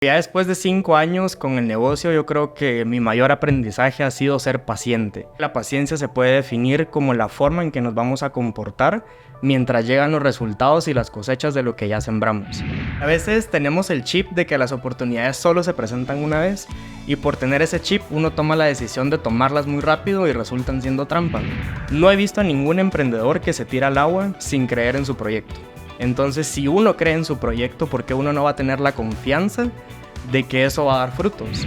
Ya después de 5 años con el negocio, yo creo que mi mayor aprendizaje ha sido ser paciente. La paciencia se puede definir como la forma en que nos vamos a comportar mientras llegan los resultados y las cosechas de lo que ya sembramos. A veces tenemos el chip de que las oportunidades solo se presentan una vez y por tener ese chip uno toma la decisión de tomarlas muy rápido y resultan siendo trampa. No he visto a ningún emprendedor que se tira al agua sin creer en su proyecto. Entonces, si uno cree en su proyecto, ¿por qué uno no va a tener la confianza de que eso va a dar frutos?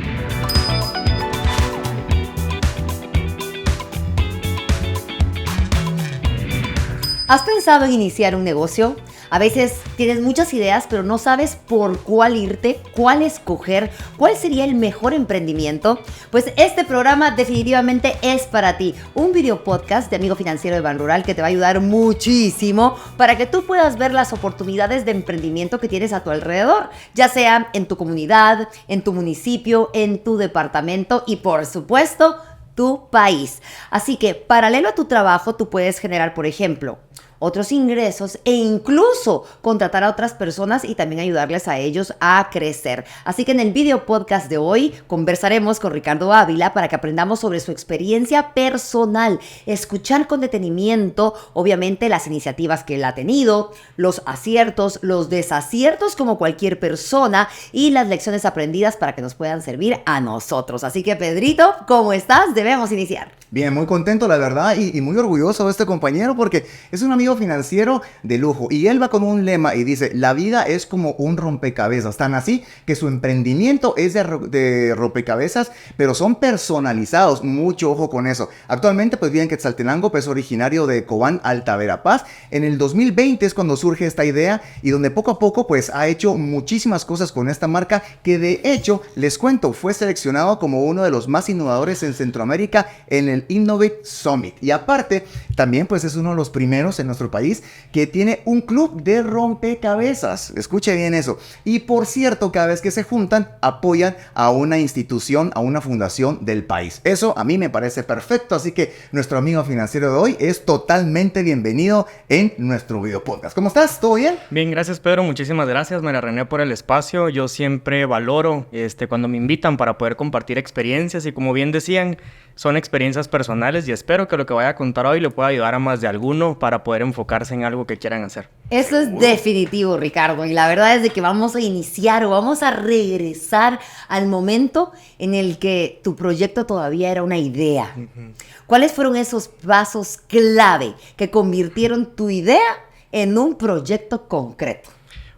¿Has pensado en iniciar un negocio? A veces tienes muchas ideas, pero no sabes por cuál irte, cuál escoger, cuál sería el mejor emprendimiento. Pues este programa definitivamente es para ti. Un video podcast de Amigo Financiero de Banrural que te va a ayudar muchísimo para que tú puedas ver las oportunidades de emprendimiento que tienes a tu alrededor, ya sea en tu comunidad, en tu municipio, en tu departamento y por supuesto, tu país. Así que paralelo a tu trabajo, tú puedes generar, por ejemplo, otros ingresos e incluso contratar a otras personas y también ayudarles a ellos a crecer. Así que en el video podcast de hoy conversaremos con Ricardo Ávila para que aprendamos sobre su experiencia personal, escuchar con detenimiento, obviamente, las iniciativas que él ha tenido, los aciertos, los desaciertos como cualquier persona y las lecciones aprendidas para que nos puedan servir a nosotros. Así que, Pedrito, ¿cómo estás? Debemos iniciar. Bien, muy contento, la verdad, y muy orgulloso de este compañero porque es un amigo financiero de lujo y él va con un lema y dice: la vida es como un rompecabezas, tan así que su emprendimiento es de rompecabezas, pero son personalizados. Mucho ojo con eso. Actualmente pues vive en Quetzaltenango, pues originario de Cobán, Alta Verapaz. En el 2020 es cuando surge esta idea y donde poco a poco pues ha hecho muchísimas cosas con esta marca que de hecho, les cuento, fue seleccionado como uno de los más innovadores en Centroamérica en el Innovate Summit. Y aparte, también pues es uno de los primeros en nuestro país que tiene un club de rompecabezas. Escuche bien eso. Y por cierto, cada vez que se juntan, apoyan a una institución, a una fundación del país. Eso a mí me parece perfecto. Así que nuestro amigo financiero de hoy es totalmente bienvenido en nuestro video podcast. ¿Cómo estás? ¿Todo bien? Bien, gracias Pedro. Muchísimas gracias, María René, por el espacio. Yo siempre valoro cuando me invitan para poder compartir experiencias y como bien decían, son experiencias personales y espero que lo que vaya a contar hoy le pueda ayudar a más de alguno para poder enfocarse en algo que quieran hacer. Eso es definitivo, Ricardo. Y la verdad es de que vamos a iniciar o vamos a regresar al momento en el que tu proyecto todavía era una idea. ¿Cuáles fueron esos pasos clave que convirtieron tu idea en un proyecto concreto?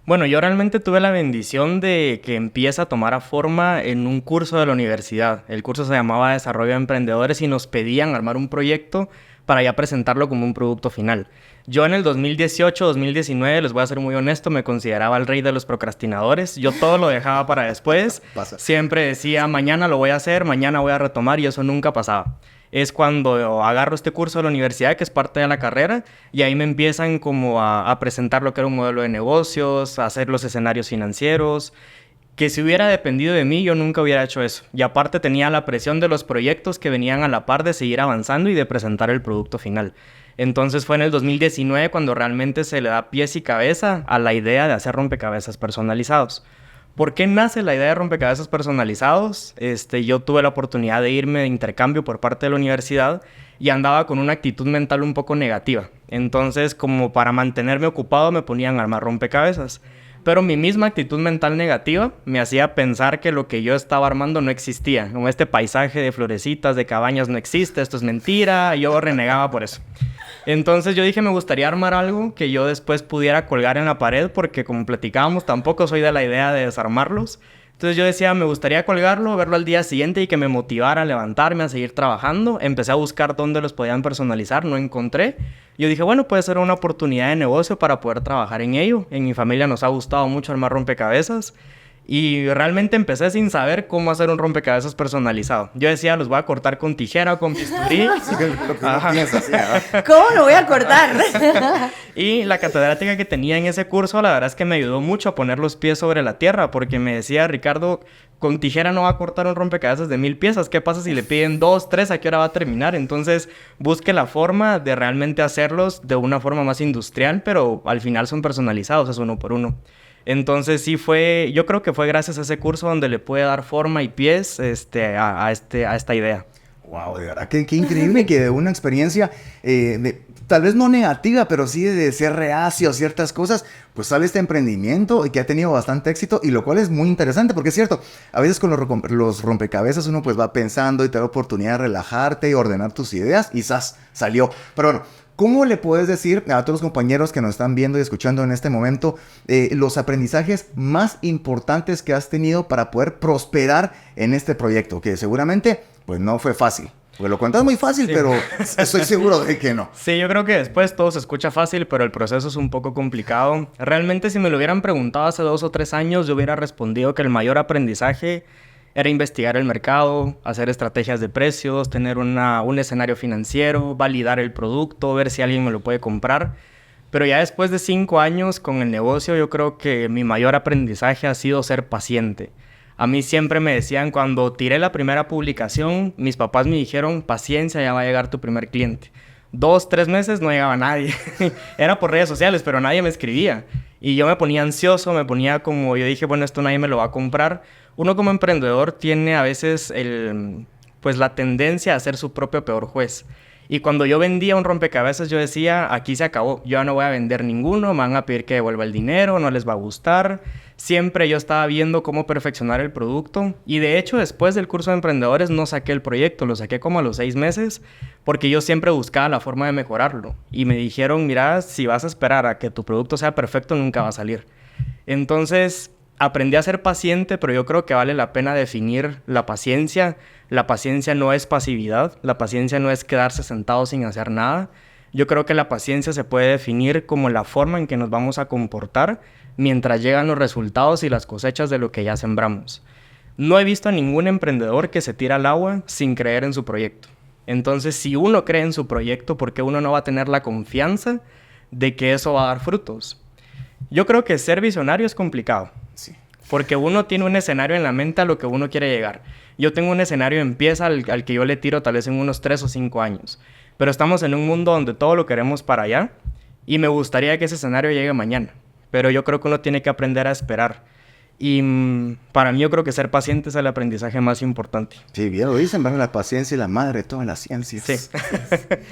Bueno, yo realmente tuve la bendición de que empiece a tomar forma en un curso de la universidad. El curso se llamaba Desarrollo de Emprendedores y nos pedían armar un proyecto para ya presentarlo como un producto final. Yo en el 2018, 2019, les voy a ser muy honesto, me consideraba el rey de los procrastinadores. Yo todo lo dejaba para después. Siempre decía, mañana lo voy a hacer, mañana voy a retomar y eso nunca pasaba. Es cuando agarro este curso de la universidad, que es parte de la carrera, y ahí me empiezan como a presentar lo que era un modelo de negocios, a hacer los escenarios financieros, que si hubiera dependido de mí, yo nunca hubiera hecho eso. Y aparte tenía la presión de los proyectos que venían a la par de seguir avanzando y de presentar el producto final. Entonces fue en el 2019 cuando realmente se le da pies y cabeza a la idea de hacer rompecabezas personalizados. ¿Por qué nace la idea de rompecabezas personalizados? Yo tuve la oportunidad de irme de intercambio por parte de la universidad y andaba con una actitud mental un poco negativa. Entonces, como para mantenerme ocupado, me ponían a armar rompecabezas. Pero mi misma actitud mental negativa me hacía pensar que lo que yo estaba armando no existía. Como este paisaje de florecitas, de cabañas no existe, esto es mentira, y yo renegaba por eso. Entonces yo dije, me gustaría armar algo que yo después pudiera colgar en la pared, porque como platicábamos, tampoco soy de la idea de desarmarlos. Entonces yo decía, me gustaría colgarlo, verlo al día siguiente y que me motivara a levantarme, a seguir trabajando. Empecé a buscar dónde los podían personalizar, no encontré. Yo dije, bueno, puede ser una oportunidad de negocio para poder trabajar en ello. En mi familia nos ha gustado mucho armar rompecabezas. Y realmente empecé sin saber cómo hacer un rompecabezas personalizado. Yo decía, los voy a cortar con tijera o con bisturí. ¿Cómo lo voy a cortar? Y la catedrática que tenía en ese curso, la verdad es que me ayudó mucho a poner los pies sobre la tierra, porque me decía, Ricardo, con tijera no va a cortar un rompecabezas de 1000 piezas. ¿Qué pasa si le piden 2, 3? ¿A qué hora va a terminar? Entonces, busque la forma de realmente hacerlos de una forma más industrial, pero al final son personalizados, es uno por uno. Entonces sí fue, yo creo que fue gracias a ese curso donde le pude dar forma y pies a esta idea. Wow, de verdad, qué increíble que de una experiencia, tal vez no negativa, pero sí de ser reacio a ciertas cosas, pues sale este emprendimiento y que ha tenido bastante éxito, y lo cual es muy interesante, porque es cierto, a veces con los rompecabezas uno pues va pensando y te da oportunidad de relajarte y ordenar tus ideas, y ¡zas! Salió. Pero bueno, ¿cómo le puedes decir a todos los compañeros que nos están viendo y escuchando en este momento los aprendizajes más importantes que has tenido para poder prosperar en este proyecto? Que seguramente pues no fue fácil. Porque lo cuentas muy fácil, sí, pero estoy seguro de que no. Sí, yo creo que después todo se escucha fácil, pero el proceso es un poco complicado. Realmente, si me lo hubieran preguntado hace 2 o 3 años, yo hubiera respondido que el mayor aprendizaje era investigar el mercado, hacer estrategias de precios, tener un escenario financiero, validar el producto, ver si alguien me lo puede comprar. Pero ya después de 5 años con el negocio, yo creo que mi mayor aprendizaje ha sido ser paciente. A mí siempre me decían, cuando tiré la primera publicación, mis papás me dijeron, paciencia, ya va a llegar tu primer cliente. 2, 3 meses no llegaba nadie. Era por redes sociales, pero nadie me escribía. Y yo me ponía ansioso, yo dije, bueno, esto nadie me lo va a comprar. Uno como emprendedor tiene a veces la tendencia a ser su propio peor juez. Y cuando yo vendía un rompecabezas, yo decía, aquí se acabó. Yo no voy a vender ninguno, me van a pedir que devuelva el dinero, no les va a gustar. Siempre yo estaba viendo cómo perfeccionar el producto. Y de hecho, después del curso de emprendedores, no saqué el proyecto. Lo saqué como a los 6 meses, porque yo siempre buscaba la forma de mejorarlo. Y me dijeron, mira, si vas a esperar a que tu producto sea perfecto, nunca va a salir. Entonces, aprendí a ser paciente, pero yo creo que vale la pena definir la paciencia. La paciencia no es pasividad, la paciencia no es quedarse sentado sin hacer nada. Yo creo que la paciencia se puede definir como la forma en que nos vamos a comportar mientras llegan los resultados y las cosechas de lo que ya sembramos. No he visto a ningún emprendedor que se tira al agua sin creer en su proyecto. Entonces, si uno cree en su proyecto, ¿por qué uno no va a tener la confianza de que eso va a dar frutos? Yo creo que ser visionario es complicado. Sí. Porque uno tiene un escenario en la mente a lo que uno quiere llegar. Yo tengo un escenario en pies al que yo le tiro tal vez en unos 3 o 5 años. Pero estamos en un mundo donde todo lo queremos para allá. Y me gustaría que ese escenario llegue mañana. Pero yo creo que uno tiene que aprender a esperar. Y para mí yo creo que ser paciente es el aprendizaje más importante. Sí, bien lo dicen, ¿verdad? La paciencia y la madre de todas las ciencias. Sí.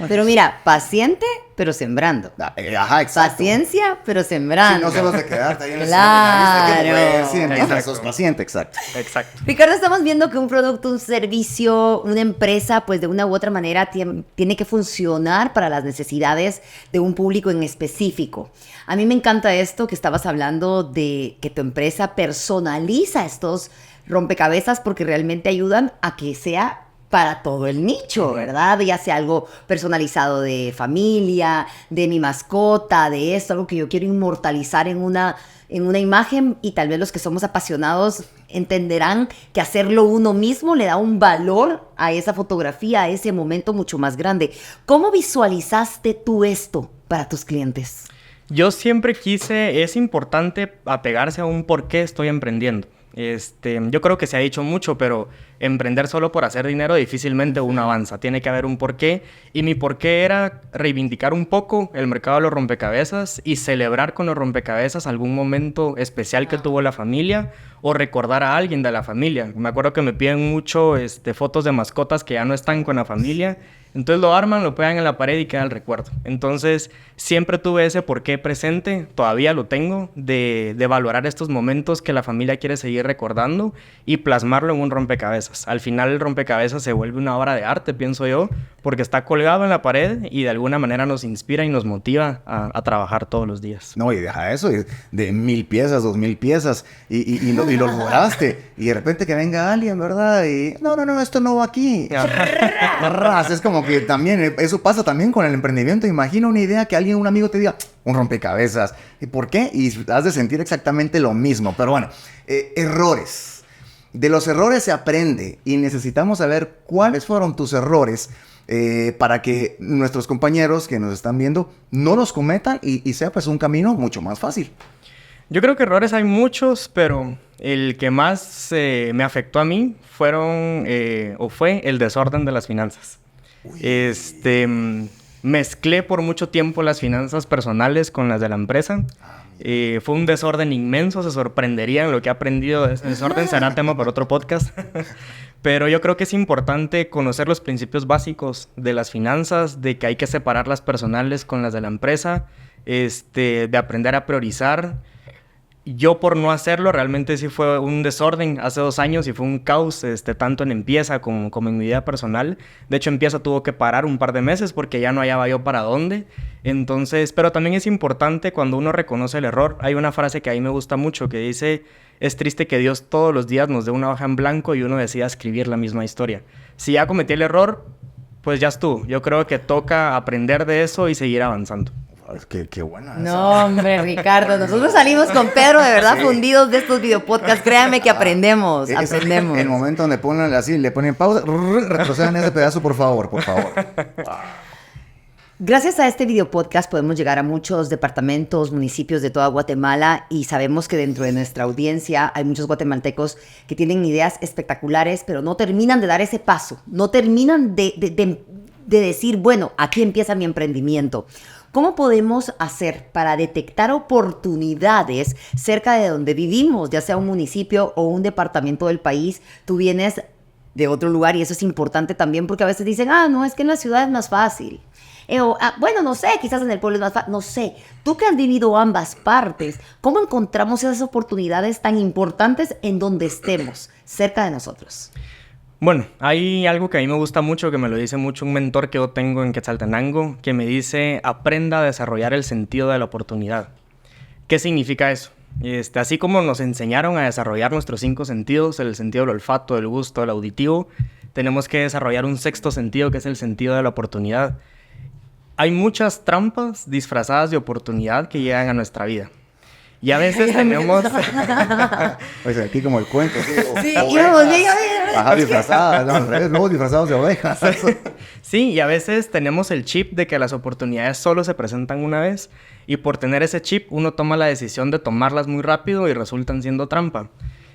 Pero mira, paciente, pero sembrando. Ajá, exacto. Paciencia, pero sembrando. Si no solo de quedarte ahí en el claro. Sí, sos paciente, exacto. Exacto. Ricardo, estamos viendo que un producto, un servicio, una empresa, pues de una u otra manera tiene que funcionar para las necesidades de un público en específico. A mí me encanta esto que estabas hablando de que tu empresa personaliza estos rompecabezas porque realmente ayudan a que sea para todo el nicho, ¿verdad? Ya sea algo personalizado de familia, de mi mascota, de esto, algo que yo quiero inmortalizar en una imagen, y tal vez los que somos apasionados entenderán que hacerlo uno mismo le da un valor a esa fotografía, a ese momento mucho más grande. ¿Cómo visualizaste tú esto para tus clientes? Yo siempre es importante apegarse a un por qué estoy emprendiendo. Yo creo que se ha dicho mucho, pero emprender solo por hacer dinero difícilmente uno avanza. Tiene que haber un porqué. Y mi porqué era reivindicar un poco el mercado de los rompecabezas y celebrar con los rompecabezas algún momento especial que tuvo la familia, o recordar a alguien de la familia. Me acuerdo que me piden mucho fotos de mascotas que ya no están con la familia. Entonces lo arman, lo pegan en la pared y queda el recuerdo. Entonces siempre tuve ese porqué presente, todavía lo tengo, de valorar estos momentos que la familia quiere seguir recordando y plasmarlo en un rompecabezas. Al final el rompecabezas se vuelve una obra de arte, pienso yo, porque está colgado en la pared y de alguna manera nos inspira y nos motiva a trabajar todos los días. No, y deja eso, de 1000 piezas, 2000 piezas, y lo lograste. Y de repente que venga alguien, ¿verdad? Y no, esto no va aquí. Es como que también, eso pasa también con el emprendimiento. Imagina una idea que un amigo te diga, un rompecabezas. ¿Y por qué? Y has de sentir exactamente lo mismo. Pero bueno, errores. De los errores se aprende y necesitamos saber cuáles fueron tus errores para que nuestros compañeros que nos están viendo no los cometan y sea pues un camino mucho más fácil. Yo creo que errores hay muchos, pero el que más me afectó a mí fue el desorden de las finanzas. Mezclé por mucho tiempo las finanzas personales con las de la empresa. Fue un desorden inmenso, se sorprenderían lo que he aprendido de ese desorden, será tema para otro podcast. Pero yo creo que es importante conocer los principios básicos de las finanzas, de que hay que separar las personales con las de la empresa, de aprender a priorizar. Yo por no hacerlo, realmente sí fue un desorden hace 2 años y fue un caos, tanto en Empieza como en mi vida personal. De hecho, Empieza tuvo que parar un par de meses porque ya no hallaba yo para dónde. Entonces, pero también es importante cuando uno reconoce el error. Hay una frase que a mí me gusta mucho que dice: es triste que Dios todos los días nos dé una hoja en blanco y uno decida escribir la misma historia. Si ya cometí el error, pues ya estuvo. Yo creo que toca aprender de eso y seguir avanzando. Qué buena No, esa. hombre, Ricardo. Nosotros salimos con Pedro de verdad fundidos de estos videopodcasts. Créanme que aprendemos. El momento donde ponen así, le ponen pausa, retrocedan ese pedazo, por favor. Gracias a este videopodcast podemos llegar a muchos departamentos, municipios de toda Guatemala y sabemos que dentro de nuestra audiencia hay muchos guatemaltecos que tienen ideas espectaculares, pero no terminan de dar ese paso, no terminan de decir, bueno, aquí empieza mi emprendimiento. ¿Cómo podemos hacer para detectar oportunidades cerca de donde vivimos, ya sea un municipio o un departamento del país? Tú vienes de otro lugar y eso es importante también porque a veces dicen, no, es que en la ciudad es más fácil. Bueno, no sé, quizás en el pueblo es más fácil, no sé. Tú que has vivido ambas partes, ¿cómo encontramos esas oportunidades tan importantes en donde estemos, cerca de nosotros? Bueno, hay algo que a mí me gusta mucho, que me lo dice mucho un mentor que yo tengo en Quetzaltenango, que me dice: aprenda a desarrollar el sentido de la oportunidad. ¿Qué significa eso? Así como nos enseñaron a desarrollar nuestros 5 sentidos, el sentido del olfato, del gusto, del auditivo, tenemos que desarrollar un 6º sentido, que es el sentido de la oportunidad. Hay muchas trampas disfrazadas de oportunidad que llegan a nuestra vida. Y a veces tenemos... Pues aquí como el cuento. Sí, íbamos bien. Ajá, disfrazadas, no, al revés, luego disfrazados de ovejas. Sí, y a veces tenemos el chip de que las oportunidades solo se presentan una vez, y por tener ese chip uno toma la decisión de tomarlas muy rápido y resultan siendo trampa.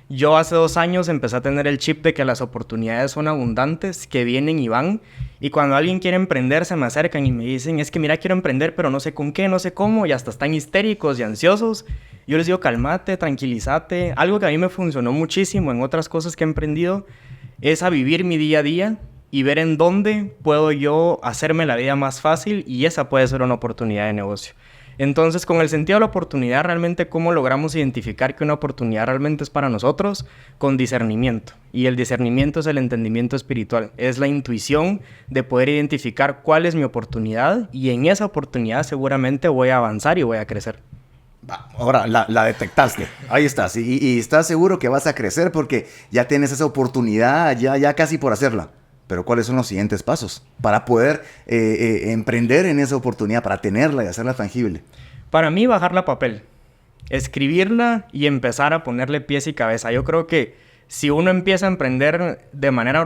Yo hace 2 años empecé a tener el chip de que las oportunidades son abundantes, que vienen y van, y cuando alguien quiere emprender se me acercan y me dicen: es que mira, quiero emprender pero no sé con qué, no sé cómo, y hasta están histéricos y ansiosos. Yo les digo: cálmate, tranquilízate. Algo que a mí me funcionó muchísimo en otras cosas que he emprendido es a vivir mi día a día y ver en dónde puedo yo hacerme la vida más fácil, y esa puede ser una oportunidad de negocio. Entonces, con el sentido de la oportunidad, realmente, ¿cómo logramos identificar que una oportunidad realmente es para nosotros? Con discernimiento. Y el discernimiento es el entendimiento espiritual. Es la intuición de poder identificar cuál es mi oportunidad, y en esa oportunidad seguramente voy a avanzar y voy a crecer. Ahora, la detectaste. Ahí estás. Y estás seguro que vas a crecer porque ya tienes esa oportunidad ya casi por hacerla. Pero ¿cuáles son los siguientes pasos para poder emprender en esa oportunidad, para tenerla y hacerla tangible? Para mí, bajarla a papel, escribirla y empezar a ponerle pies y cabeza. Yo creo que si uno empieza a emprender de manera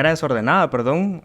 desordenada,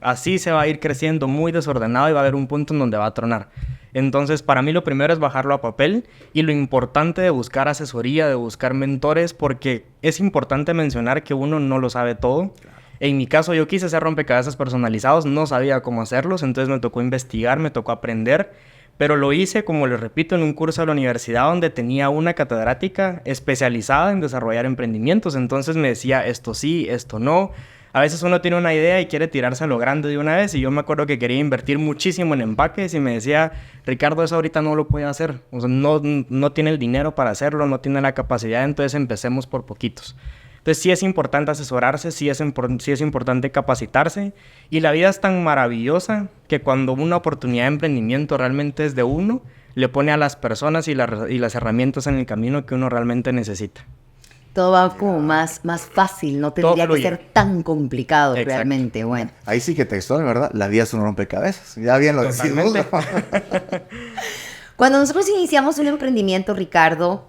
así se va a ir creciendo muy desordenado y va a haber un punto en donde va a tronar. Entonces, para mí lo primero es bajarlo a papel, y lo importante de buscar asesoría, de buscar mentores, porque es importante mencionar que uno no lo sabe todo. En mi caso, yo quise hacer rompecabezas personalizados, no sabía cómo hacerlos, entonces me tocó investigar, me tocó aprender, pero lo hice, como les repito, en un curso de la universidad donde tenía una catedrática especializada en desarrollar emprendimientos. Entonces me decía: esto sí, esto no. A veces uno tiene una idea y quiere tirarse a lo grande de una vez, y yo me acuerdo que quería invertir muchísimo en empaques y me decía: Ricardo, eso ahorita no lo puede hacer, o sea, no tiene el dinero para hacerlo, no tiene la capacidad, entonces empecemos por poquitos. Entonces sí es importante asesorarse, sí es importante capacitarse, y la vida es tan maravillosa que cuando una oportunidad de emprendimiento realmente es de uno, le pone a las personas y las herramientas en el camino que uno realmente necesita. Todo va como más fácil, no tendría que ser tan complicado. Exacto. Realmente, bueno. Ahí sí que textual, ¿verdad? La vida es un rompecabezas. Ya bien lo decimos. Cuando nosotros iniciamos un emprendimiento, Ricardo,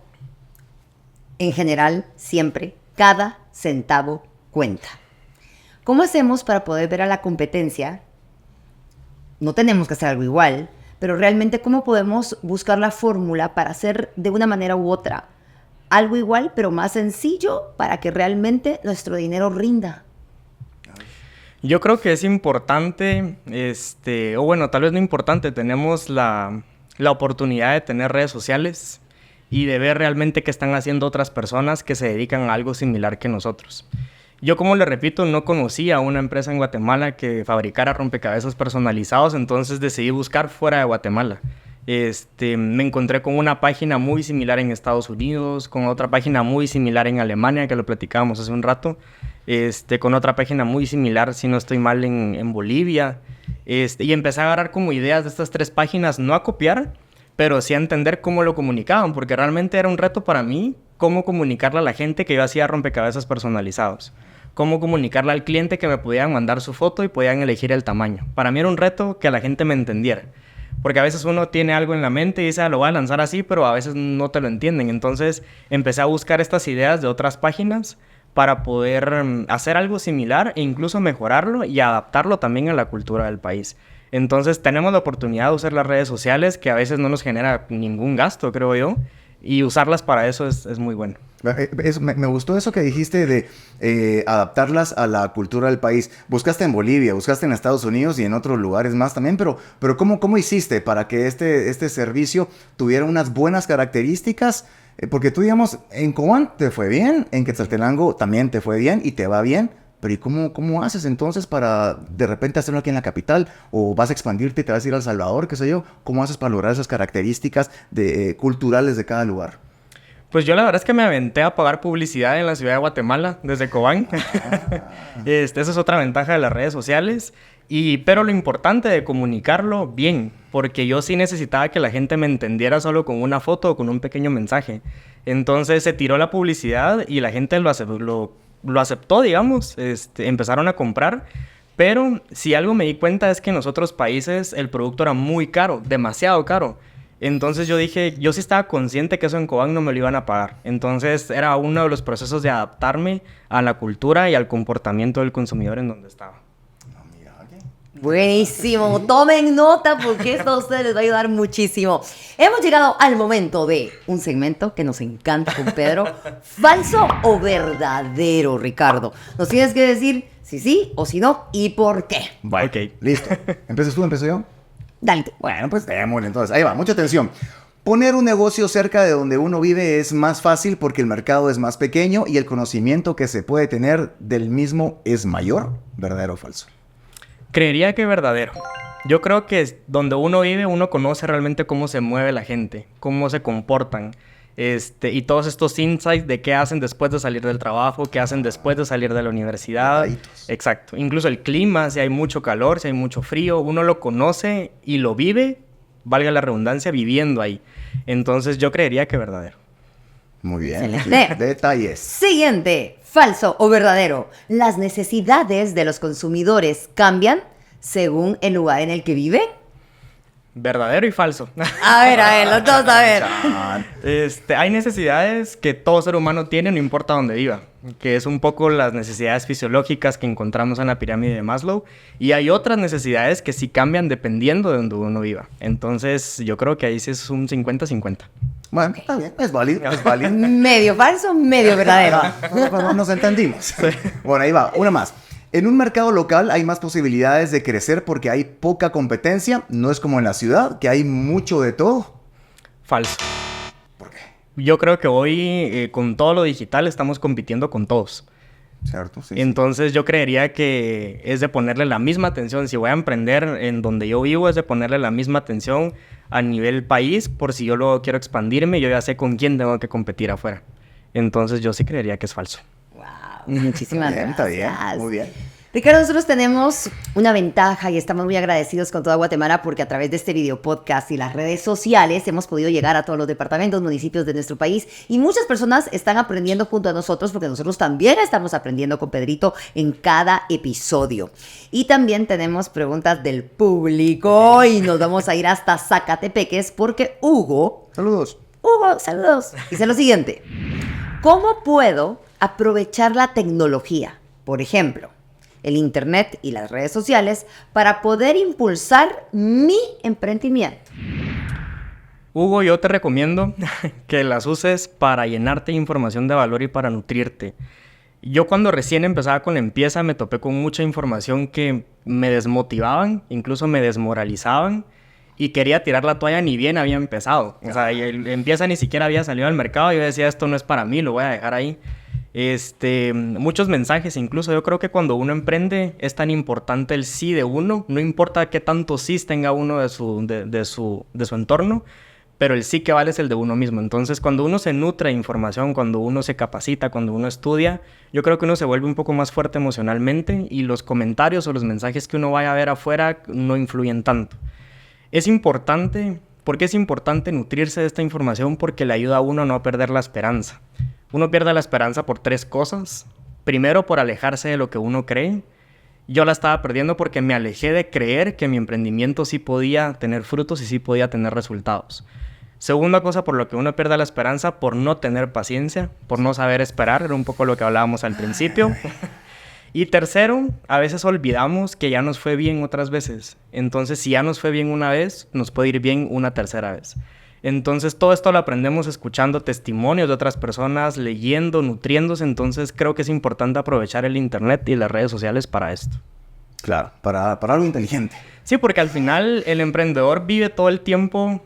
en general, siempre, cada centavo cuenta. ¿Cómo hacemos para poder ver a la competencia? No tenemos que hacer algo igual, pero realmente ¿cómo podemos buscar la fórmula para hacer de una manera u otra algo igual, pero más sencillo, para que realmente nuestro dinero rinda? Yo creo que es importante, tal vez no importante, tenemos la oportunidad de tener redes sociales. y de ver realmente qué están haciendo otras personas que se dedican a algo similar que nosotros. Yo, como le repito, no conocía una empresa en Guatemala que fabricara rompecabezas personalizados, entonces decidí buscar fuera de Guatemala. Me encontré con una página muy similar en Estados Unidos, con otra página muy similar en Alemania, que lo platicábamos hace un rato, con otra página muy similar, si no estoy mal, en Bolivia. Y empecé a agarrar como ideas de estas 3 páginas, no a copiar, pero sí a entender cómo lo comunicaban, porque realmente era un reto para mí cómo comunicarle a la gente que yo hacía rompecabezas personalizados. Cómo comunicarle al cliente que me podían mandar su foto y podían elegir el tamaño. Para mí era un reto que la gente me entendiera. Porque a veces uno tiene algo en la mente y dice, lo voy a lanzar así, pero a veces no te lo entienden. Entonces empecé a buscar estas ideas de otras páginas para poder hacer algo similar e incluso mejorarlo y adaptarlo también a la cultura del país. Entonces tenemos la oportunidad de usar las redes sociales, que a veces no nos genera ningún gasto, creo yo, y usarlas para eso es muy bueno. Me gustó eso que dijiste de adaptarlas a la cultura del país. Buscaste en Bolivia, buscaste en Estados Unidos y en otros lugares más también, pero ¿cómo hiciste para que este servicio tuviera unas buenas características? Porque tú, digamos, en Cobán te fue bien, en Quetzaltenango también te fue bien y te va bien, pero ¿y cómo haces entonces para de repente hacerlo aquí en la capital? ¿O vas a expandirte y te vas a ir a El Salvador, qué sé yo? ¿Cómo haces para lograr esas características culturales de cada lugar? Pues yo la verdad es que me aventé a pagar publicidad en la ciudad de Guatemala, desde Cobán. Esa es otra ventaja de las redes sociales. Pero lo importante de comunicarlo bien, porque yo sí necesitaba que la gente me entendiera solo con una foto o con un pequeño mensaje. Entonces se tiró la publicidad y la gente lo aceptó, digamos. Empezaron a comprar. Pero si algo me di cuenta es que en los otros países el producto era muy caro, demasiado caro. Entonces yo dije, yo sí estaba consciente que eso en Cobán no me lo iban a pagar. Entonces era uno de los procesos de adaptarme a la cultura y al comportamiento del consumidor en donde estaba. Buenísimo, tomen nota porque esto a ustedes les va a ayudar muchísimo. Hemos llegado al momento de un segmento que nos encanta con Pedro. ¿Falso o verdadero, Ricardo? Nos tienes que decir si sí o si no y por qué. Vale, Ok. listo. ¿Empiezas tú, empiezo yo? Dale tú. Bueno, pues démosle entonces. Ahí va, mucha atención. Poner un negocio cerca de donde uno vive es más fácil porque el mercado es más pequeño y el conocimiento que se puede tener del mismo es mayor. ¿Verdadero o falso? Creería que verdadero. Yo creo que donde uno vive, uno conoce realmente cómo se mueve la gente, cómo se comportan. Y todos estos insights de qué hacen después de salir del trabajo, qué hacen después de salir de la universidad. Exacto. Incluso el clima, si hay mucho calor, si hay mucho frío, uno lo conoce y lo vive, valga la redundancia, viviendo ahí. Entonces yo creería que verdadero. Muy bien. Excelente. Detalles. Siguiente, falso o verdadero. ¿Las necesidades de los consumidores cambian según el lugar en el que viven? Verdadero y falso. A ver, los dos, a ver. Hay necesidades que todo ser humano tiene, no importa dónde viva, que es un poco las necesidades fisiológicas que encontramos en la pirámide de Maslow, y hay otras necesidades que sí cambian dependiendo de donde uno viva. Entonces, yo creo que ahí sí es un 50-50. Bueno, está bien, es válido, es válido. Medio falso, medio verdadero. Bueno, nos entendimos. Sí. Bueno, ahí va, una más. En un mercado local hay más posibilidades de crecer porque hay poca competencia. No es como en la ciudad, que hay mucho de todo. Falso. ¿Por qué? Yo creo que hoy, con todo lo digital, estamos compitiendo con todos. Cierto, sí. Entonces yo creería que es de ponerle la misma atención. Si voy a emprender en donde yo vivo, es de ponerle la misma atención a nivel país, por si yo luego quiero expandirme, yo ya sé con quién tengo que competir afuera. Entonces yo sí creería que es falso. Wow, muchísimas gracias. Está bien, muy bien. Ricardo, nosotros tenemos una ventaja y estamos muy agradecidos con toda Guatemala porque a través de este video podcast y las redes sociales hemos podido llegar a todos los departamentos, municipios de nuestro país y muchas personas están aprendiendo junto a nosotros porque nosotros también estamos aprendiendo con Pedrito en cada episodio. Y también tenemos preguntas del público y nos vamos a ir hasta Zacatepeques porque Hugo, saludos, dice lo siguiente: ¿cómo puedo aprovechar la tecnología, por ejemplo, el internet y las redes sociales, para poder impulsar mi emprendimiento? Hugo, yo te recomiendo que las uses para llenarte de información de valor y para nutrirte. Yo cuando recién empezaba con la Empieza me topé con mucha información que me desmotivaban, incluso me desmoralizaban. y quería tirar la toalla ni bien había empezado. O sea, empieza ni siquiera había salido al mercado y yo decía, esto no es para mí, lo voy a dejar ahí. Muchos mensajes incluso. Yo creo que cuando uno emprende es tan importante el sí de uno. No importa qué tanto sí tenga uno de su entorno, pero el sí que vale es el de uno mismo. Entonces, cuando uno se nutre de información, cuando uno se capacita, cuando uno estudia, yo creo que uno se vuelve un poco más fuerte emocionalmente y los comentarios o los mensajes que uno vaya a ver afuera no influyen tanto. Es importante, ¿por qué es importante nutrirse de esta información? Porque le ayuda a uno a no perder la esperanza. Uno pierde la esperanza por 3 cosas. Primero, por alejarse de lo que uno cree. Yo la estaba perdiendo porque me alejé de creer que mi emprendimiento sí podía tener frutos y sí podía tener resultados. Segunda cosa por lo que uno pierde la esperanza, por no tener paciencia, por no saber esperar. Era un poco lo que hablábamos al principio. Y tercero, a veces olvidamos que ya nos fue bien otras veces. Entonces, si ya nos fue bien una vez, nos puede ir bien una tercera vez. Entonces, todo esto lo aprendemos escuchando testimonios de otras personas, leyendo, nutriéndose. Entonces, creo que es importante aprovechar el internet y las redes sociales para esto. Claro, para algo inteligente. Sí, porque al final el emprendedor vive todo el tiempo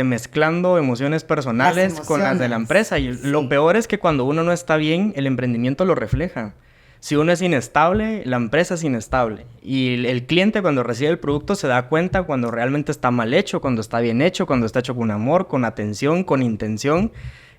mezclando emociones personales con las de la empresa. Y lo peor es que cuando uno no está bien, el emprendimiento lo refleja. Si uno es inestable, la empresa es inestable. Y el cliente cuando recibe el producto se da cuenta cuando realmente está mal hecho, cuando está bien hecho, cuando está hecho con amor, con atención, con intención.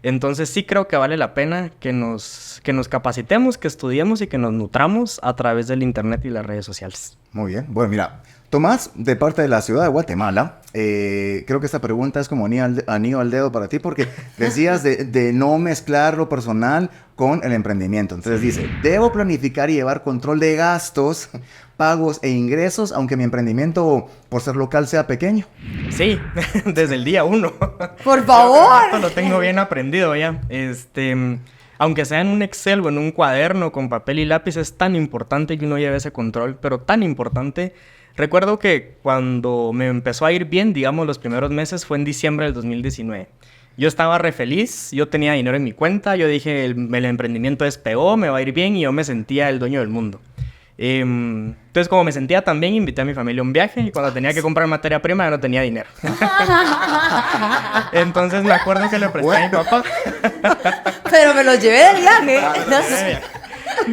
Entonces sí creo que vale la pena que nos capacitemos, que estudiemos y que nos nutramos a través del internet y las redes sociales. Muy bien. Bueno, mira, Tomás, de parte de la ciudad de Guatemala, creo que esta pregunta es como anillo al dedo para ti porque decías de no mezclar lo personal con el emprendimiento. Entonces dice, debo planificar y llevar control de gastos, pagos e ingresos, aunque mi emprendimiento, por ser local, sea pequeño. Sí, desde el día 1. Por favor. Esto lo tengo bien aprendido ya. Aunque sea en un Excel o en un cuaderno con papel y lápiz, es tan importante que uno lleve ese control, pero tan importante. Recuerdo que cuando me empezó a ir bien, digamos, los primeros meses, fue en diciembre del 2019. Yo estaba re feliz, yo tenía dinero en mi cuenta, yo dije, el emprendimiento despegó, me va a ir bien, y yo me sentía el dueño del mundo. Entonces, como me sentía tan bien, invité a mi familia a un viaje, y cuando tenía que comprar materia prima, ya no tenía dinero. Entonces, me acuerdo que le presté a mi papá. Pero me lo llevé de viaje.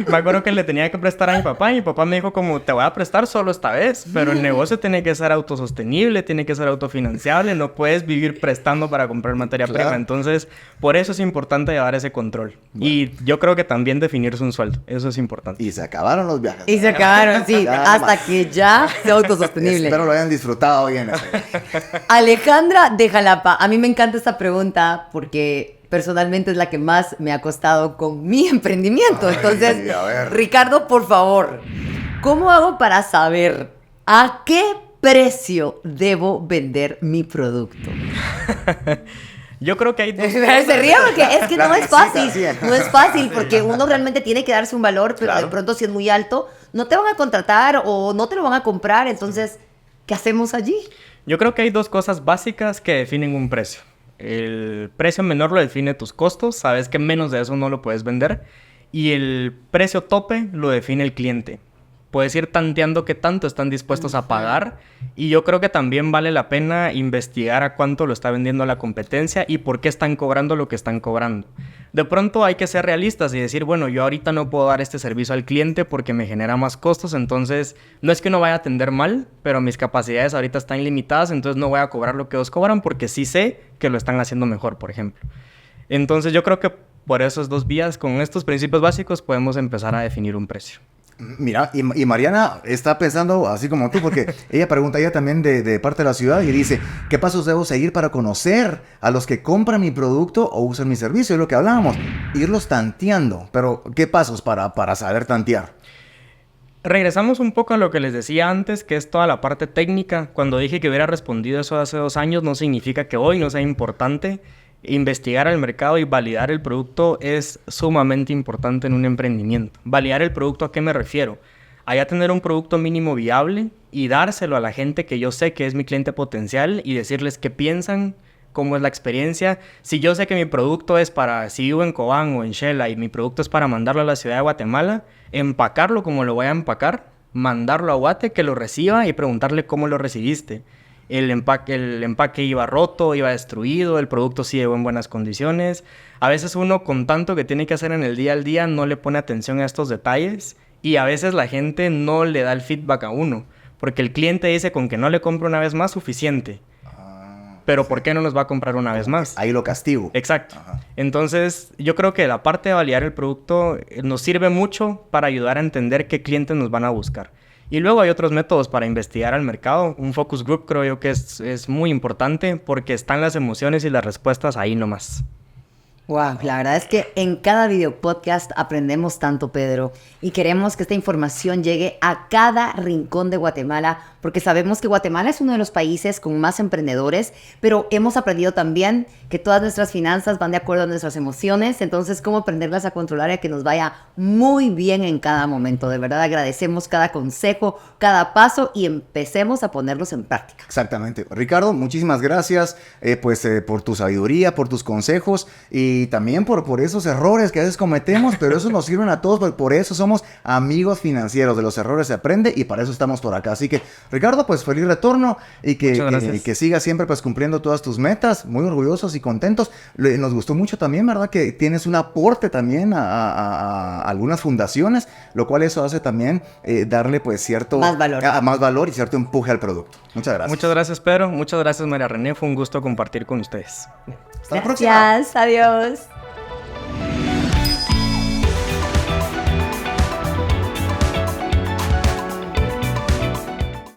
Me acuerdo que le tenía que prestar a mi papá y mi papá me dijo como, te voy a prestar solo esta vez, pero el negocio tiene que ser autosostenible, tiene que ser autofinanciable, no puedes vivir prestando para comprar materia prima. Entonces, por eso es importante llevar ese control. Bueno. Y yo creo que también definirse un sueldo, eso es importante. Y se acabaron los viajes. Y se acabaron, sí, hasta que ya sea autosostenible. Espero lo hayan disfrutado bien. Alejandra de Jalapa, a mí me encanta esta pregunta porque personalmente es la que más me ha costado con mi emprendimiento. Entonces, Ricardo, por favor, ¿cómo hago para saber a qué precio debo vender mi producto? Yo creo que hay dos... Se ríe porque es que no es fácil. No es fácil porque uno realmente tiene que darse un valor, pero de pronto si es muy alto, no te van a contratar o no te lo van a comprar. Entonces, ¿qué hacemos allí? Yo creo que hay dos cosas básicas que definen un precio. El precio menor lo define tus costos, sabes que menos de eso no lo puedes vender. Y el precio tope lo define el cliente. Puedes ir tanteando qué tanto están dispuestos a pagar. Y yo creo que también vale la pena investigar a cuánto lo está vendiendo la competencia y por qué están cobrando lo que están cobrando. De pronto hay que ser realistas y decir, bueno, yo ahorita no puedo dar este servicio al cliente porque me genera más costos. Entonces, no es que no vaya a atender mal, pero mis capacidades ahorita están limitadas. Entonces, no voy a cobrar lo que ellos cobran porque sí sé que lo están haciendo mejor, por ejemplo. Entonces, yo creo que por esos dos vías, con estos principios básicos, podemos empezar a definir un precio. Mira, y Mariana está pensando así como tú, porque ella pregunta ella también de parte de la ciudad y dice, ¿qué pasos debo seguir para conocer a los que compran mi producto o usan mi servicio? Es lo que hablábamos, irlos tanteando. Pero, ¿qué pasos para saber tantear? Regresamos un poco a lo que les decía antes, que es toda la parte técnica. Cuando dije que hubiera respondido eso hace 2 años, no significa que hoy no sea importante. Investigar el mercado y validar el producto es sumamente importante en un emprendimiento. ¿Validar el producto a qué me refiero? A ya tener un producto mínimo viable y dárselo a la gente que yo sé que es mi cliente potencial y decirles qué piensan, cómo es la experiencia. Si yo sé que mi producto es para, si vivo en Cobán o en Xela y mi producto es para mandarlo a la ciudad de Guatemala, empacarlo como lo voy a empacar, mandarlo a Guate, que lo reciba y preguntarle cómo lo recibiste. el empaque iba roto, iba destruido, el producto sí llegó en buenas condiciones. A veces uno con tanto que tiene que hacer en el día al día no le pone atención a estos detalles y a veces la gente no le da el feedback a uno, porque el cliente dice con que no le compre una vez más suficiente. Pero ¿por qué no nos va a comprar una vez más? Ahí lo castigo. Exacto. Ajá. Entonces, yo creo que la parte de validar el producto nos sirve mucho para ayudar a entender qué clientes nos van a buscar. Y luego hay otros métodos para investigar al mercado. Un focus group creo yo que es muy importante porque están las emociones y las respuestas ahí nomás. Wow, la verdad es que en cada video podcast aprendemos tanto, Pedro, y queremos que esta información llegue a cada rincón de Guatemala, porque sabemos que Guatemala es uno de los países con más emprendedores, pero hemos aprendido también que todas nuestras finanzas van de acuerdo a nuestras emociones, entonces cómo aprenderlas a controlar y a que nos vaya muy bien en cada momento. De verdad agradecemos cada consejo, cada paso y empecemos a ponerlos en práctica. Exactamente. Ricardo, muchísimas gracias por tu sabiduría, por tus consejos y también por esos errores que a veces cometemos, pero eso nos sirven a todos, porque por eso somos amigos financieros. De los errores se aprende y para eso estamos por acá. Así que, Ricardo, pues feliz retorno y que sigas siempre pues cumpliendo todas tus metas, muy orgullosos y contentos. Nos gustó mucho también, ¿verdad? Que tienes un aporte también a algunas fundaciones, lo cual eso hace también darle pues cierto... más valor y cierto empuje al producto. Muchas gracias. Muchas gracias, Pedro. Muchas gracias, María René. Fue un gusto compartir con ustedes. Hasta la próxima. Gracias, adiós.